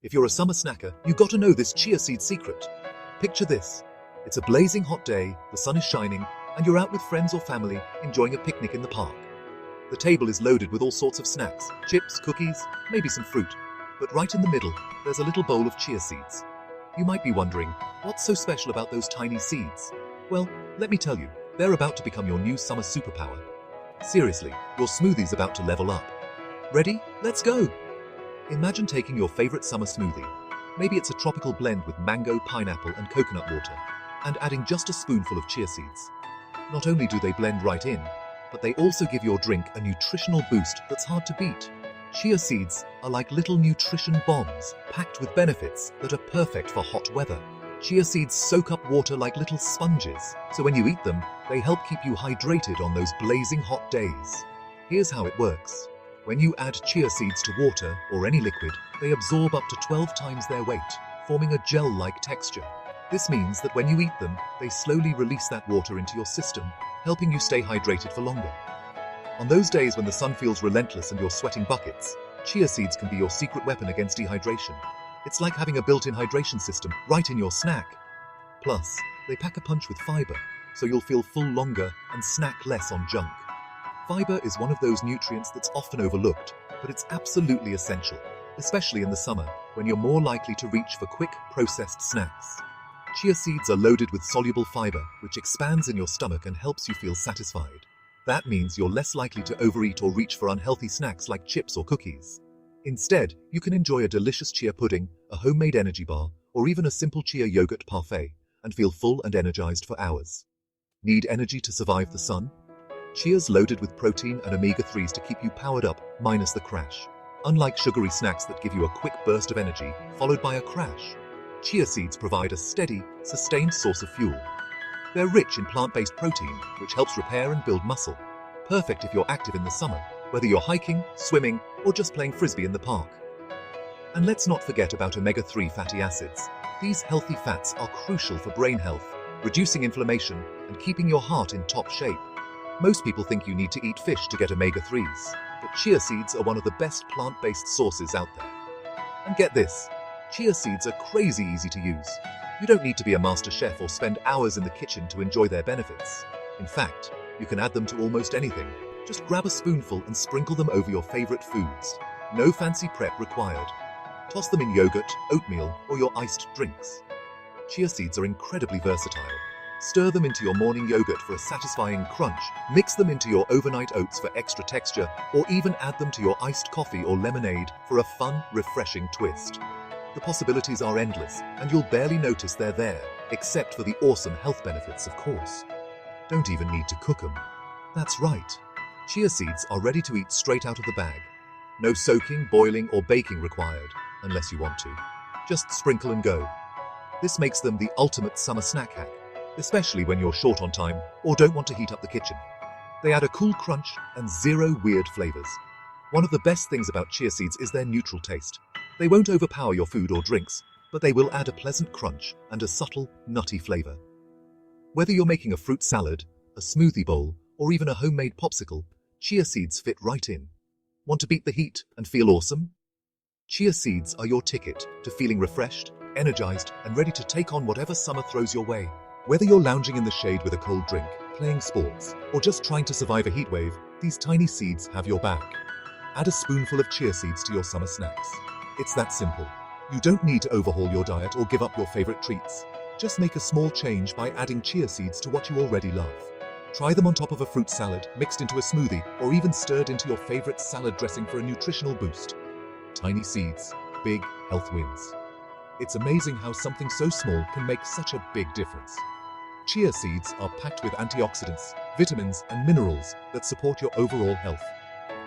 If you're a summer snacker, you gotta know this chia seed secret. Picture this. It's a blazing hot day, the sun is shining, and you're out with friends or family enjoying a picnic in the park. The table is loaded with all sorts of snacks, chips, cookies, maybe some fruit. But right in the middle, there's a little bowl of chia seeds. You might be wondering, what's so special about those tiny seeds? Well, let me tell you, they're about to become your new summer superpower. Seriously, your smoothie's about to level up. Ready? Let's go! Imagine taking your favorite summer smoothie. Maybe it's a tropical blend with mango, pineapple, and coconut water, and adding just a spoonful of chia seeds. Not only do they blend right in, but they also give your drink a nutritional boost that's hard to beat. Chia seeds are like little nutrition bombs, packed with benefits that are perfect for hot weather. Chia seeds soak up water like little sponges, so when you eat them, they help keep you hydrated on those blazing hot days. Here's how it works. When you add chia seeds to water or any liquid, they absorb up to 12 times their weight, forming a gel-like texture. This means that when you eat them, they slowly release that water into your system, helping you stay hydrated for longer. On those days when the sun feels relentless and you're sweating buckets, chia seeds can be your secret weapon against dehydration. It's like having a built-in hydration system right in your snack. Plus, they pack a punch with fiber, so you'll feel full longer and snack less on junk. Fiber is one of those nutrients that's often overlooked, but it's absolutely essential, especially in the summer, when you're more likely to reach for quick, processed snacks. Chia seeds are loaded with soluble fiber, which expands in your stomach and helps you feel satisfied. That means you're less likely to overeat or reach for unhealthy snacks like chips or cookies. Instead, you can enjoy a delicious chia pudding, a homemade energy bar, or even a simple chia yogurt parfait, and feel full and energized for hours. Need energy to survive the sun? Chia's loaded with protein and omega-3s to keep you powered up, minus the crash. Unlike sugary snacks that give you a quick burst of energy, followed by a crash, chia seeds provide a steady, sustained source of fuel. They're rich in plant-based protein, which helps repair and build muscle. Perfect if you're active in the summer, whether you're hiking, swimming, or just playing frisbee in the park. And let's not forget about omega-3 fatty acids. These healthy fats are crucial for brain health, reducing inflammation and keeping your heart in top shape. Most people think you need to eat fish to get omega-3s, but chia seeds are one of the best plant-based sources out there. And get this, chia seeds are crazy easy to use. You don't need to be a master chef or spend hours in the kitchen to enjoy their benefits. In fact, you can add them to almost anything. Just grab a spoonful and sprinkle them over your favorite foods. No fancy prep required. Toss them in yogurt, oatmeal, or your iced drinks. Chia seeds are incredibly versatile. Stir them into your morning yogurt for a satisfying crunch, mix them into your overnight oats for extra texture, or even add them to your iced coffee or lemonade for a fun, refreshing twist. The possibilities are endless, and you'll barely notice they're there, except for the awesome health benefits, of course. Don't even need to cook them. That's right. Chia seeds are ready to eat straight out of the bag. No soaking, boiling, or baking required, unless you want to. Just sprinkle and go. This makes them the ultimate summer snack hack, especially when you're short on time or don't want to heat up the kitchen. They add a cool crunch and zero weird flavors. One of the best things about chia seeds is their neutral taste. They won't overpower your food or drinks, but they will add a pleasant crunch and a subtle, nutty flavor. Whether you're making a fruit salad, a smoothie bowl, or even a homemade popsicle, chia seeds fit right in. Want to beat the heat and feel awesome? Chia seeds are your ticket to feeling refreshed, energized, and ready to take on whatever summer throws your way. Whether you're lounging in the shade with a cold drink, playing sports, or just trying to survive a heat wave, these tiny seeds have your back. Add a spoonful of chia seeds to your summer snacks. It's that simple. You don't need to overhaul your diet or give up your favorite treats. Just make a small change by adding chia seeds to what you already love. Try them on top of a fruit salad, mixed into a smoothie, or even stirred into your favorite salad dressing for a nutritional boost. Tiny seeds, big health wins. It's amazing how something so small can make such a big difference. Chia seeds are packed with antioxidants, vitamins, and minerals that support your overall health.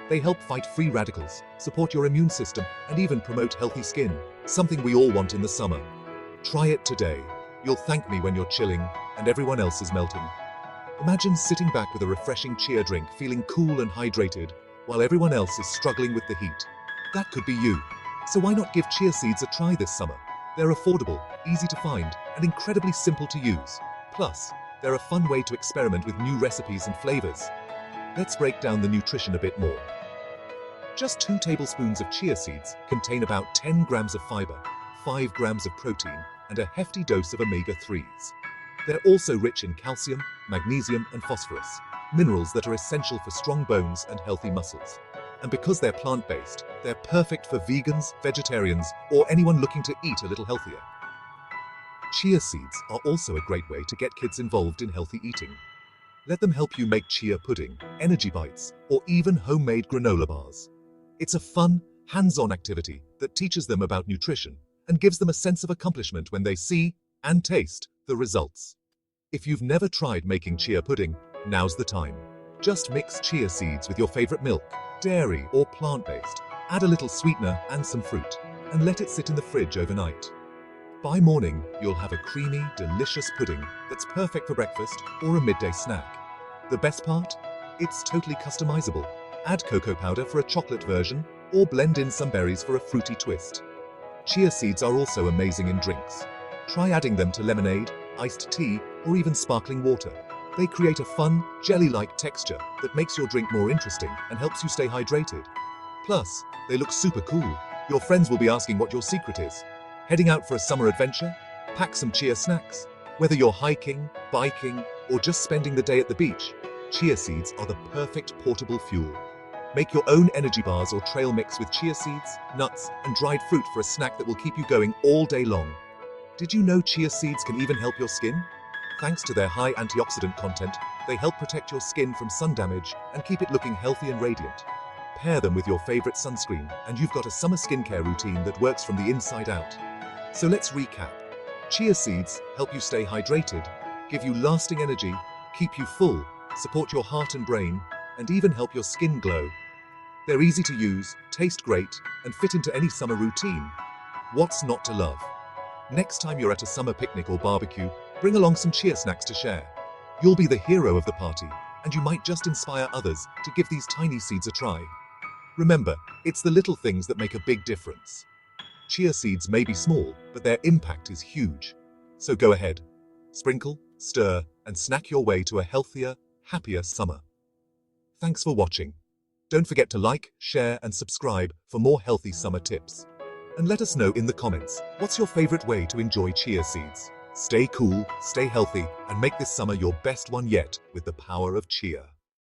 They help fight free radicals, support your immune system, and even promote healthy skin, something we all want in the summer. Try it today. You'll thank me when you're chilling and everyone else is melting. Imagine sitting back with a refreshing chia drink, feeling cool and hydrated, while everyone else is struggling with the heat. That could be you. So why not give chia seeds a try this summer? They're affordable, easy to find, and incredibly simple to use. Plus, they're a fun way to experiment with new recipes and flavors. Let's break down the nutrition a bit more. Just 2 tablespoons of chia seeds contain about 10 grams of fiber, 5 grams of protein, and a hefty dose of omega-3s. They're also rich in calcium, magnesium, and phosphorus, minerals that are essential for strong bones and healthy muscles. And because they're plant-based, they're perfect for vegans, vegetarians, or anyone looking to eat a little healthier. Chia seeds are also a great way to get kids involved in healthy eating. Let them help you make chia pudding, energy bites, or even homemade granola bars. It's a fun, hands-on activity that teaches them about nutrition and gives them a sense of accomplishment when they see and taste the results. If you've never tried making chia pudding, now's the time. Just mix chia seeds with your favorite milk, dairy, or plant-based. Add a little sweetener and some fruit, and let it sit in the fridge overnight. By morning, you'll have a creamy, delicious pudding that's perfect for breakfast or a midday snack. The best part? It's totally customizable. Add cocoa powder for a chocolate version, or blend in some berries for a fruity twist. Chia seeds are also amazing in drinks. Try adding them to lemonade, iced tea, or even sparkling water. They create a fun, jelly-like texture that makes your drink more interesting and helps you stay hydrated. Plus, they look super cool. Your friends will be asking what your secret is. Heading out for a summer adventure? Pack some chia snacks. Whether you're hiking, biking, or just spending the day at the beach, chia seeds are the perfect portable fuel. Make your own energy bars or trail mix with chia seeds, nuts, and dried fruit for a snack that will keep you going all day long. Did you know chia seeds can even help your skin? Thanks to their high antioxidant content, they help protect your skin from sun damage and keep it looking healthy and radiant. Pair them with your favorite sunscreen, and you've got a summer skincare routine that works from the inside out. So let's recap. Chia seeds help you stay hydrated, give you lasting energy, keep you full, support your heart and brain, and even help your skin glow. They're easy to use, taste great, and fit into any summer routine. What's not to love? Next time you're at a summer picnic or barbecue, bring along some chia snacks to share. You'll be the hero of the party, and you might just inspire others to give these tiny seeds a try. Remember, it's the little things that make a big difference. Chia seeds may be small, but their impact is huge. So go ahead, sprinkle, stir, and snack your way to a healthier, happier summer. Thanks for watching. Don't forget to like, share, and subscribe for more healthy summer tips. And let us know in the comments, what's your favorite way to enjoy chia seeds? Stay cool, stay healthy, and make this summer your best one yet with the power of chia.